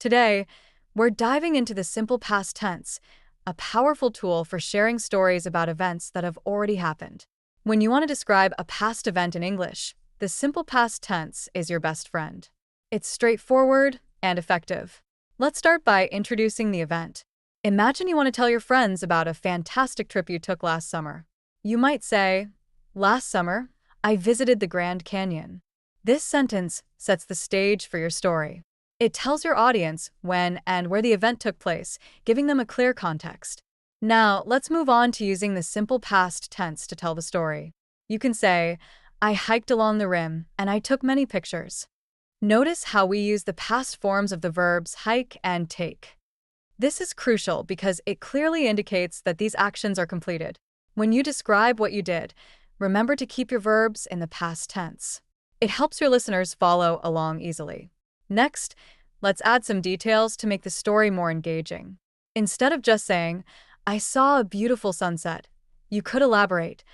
Today, we're diving into the simple past tense, a powerful tool for sharing stories about events that have already happened. When you want to describe a past event in English, the simple past tense is your best friend. It's straightforward and effective. Let's start by introducing the event. Imagine you want to tell your friends about a fantastic trip you took last summer. You might say, "Last summer, I visited the Grand Canyon." This sentence sets the stage for your story. It tells your audience when and where the event took place, giving them a clear context. Now, let's move on to using the simple past tense to tell the story. You can say, "I hiked along the rim and I took many pictures." Notice how we use the past forms of the verbs hike and take. This is crucial because it clearly indicates that these actions are completed. When you describe what you did, remember to keep your verbs in the past tense. It helps your listeners follow along easily. Next, let's add some details to make the story more engaging. Instead of just saying, "I saw a beautiful sunset," you could elaborate,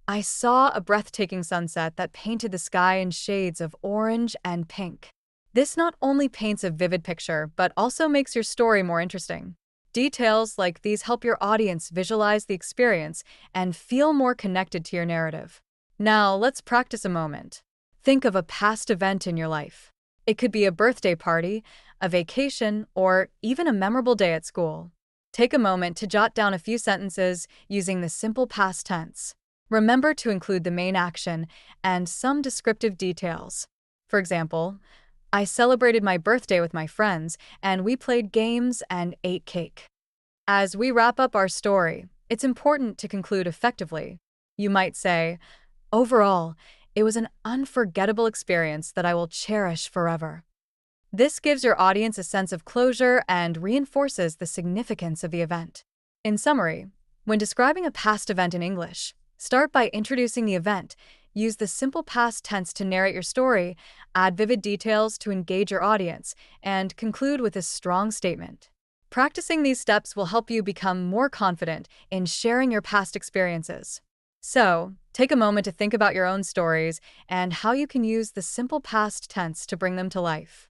"I saw a breathtaking sunset that painted the sky in shades of orange and pink." This not only paints a vivid picture, but also makes your story more interesting. Details like these help your audience visualize the experience and feel more connected to your narrative. Now, let's practice a moment. Think of a past event in your life. It could be a birthday party, a vacation, or even a memorable day at school. Take a moment to jot down a few sentences using the simple past tense. Remember to include the main action and some descriptive details. For example, "I celebrated my birthday with my friends, and we played games and ate cake." As we wrap up our story, it's important to conclude effectively. You might say, "Overall, it was an unforgettable experience that I will cherish forever." This gives your audience a sense of closure and reinforces the significance of the event. In summary, when describing a past event in English, start by introducing the event, use the simple past tense to narrate your story, add vivid details to engage your audience, and conclude with a strong statement. Practicing these steps will help you become more confident in sharing your past experiences. So, take a moment to think about your own stories and how you can use the simple past tense to bring them to life.